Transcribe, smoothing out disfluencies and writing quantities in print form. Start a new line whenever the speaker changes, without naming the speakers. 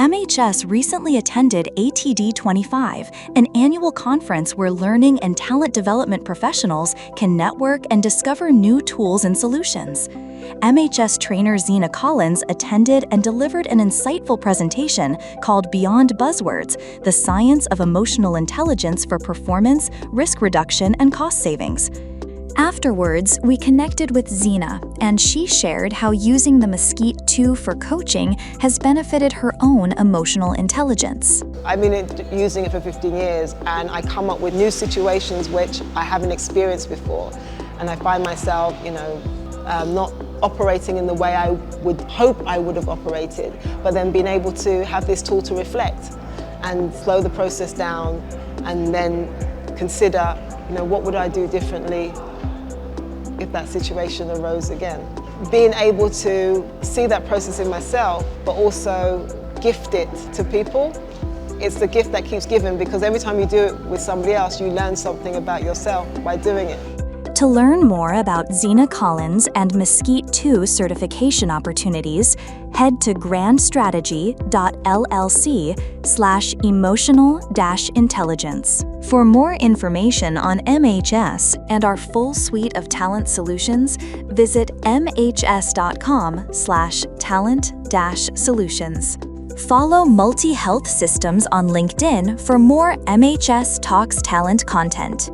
MHS recently attended ATD25, an annual conference where learning and talent development professionals can network and discover new tools and solutions. MHS trainer Zena Collins attended and delivered an insightful presentation called Beyond Buzzwords: The Science of Emotional Intelligence for Performance, Risk Reduction, and Cost Savings. Afterwards, we connected with Zena, and she shared how using the MSCEIT for coaching has benefited her own emotional intelligence.
I've been using it for 15 years, and I come up with new situations which I haven't experienced before. And I find myself, not operating in the way I would hope I would have operated, but then being able to have this tool to reflect and slow the process down and then consider, what would I do differently if that situation arose again. Being able to see that process in myself, but also gift it to people. It's the gift that keeps giving, because every time you do it with somebody else, you learn something about yourself by doing it.
To learn more about Zena Collins and MSCEIT certification opportunities, head to grandstrategy.llc/emotional-intelligence. For more information on MHS and our full suite of talent solutions, visit mhs.com/talent-solutions. Follow Multi Health Systems on LinkedIn for more MHS Talks Talent content.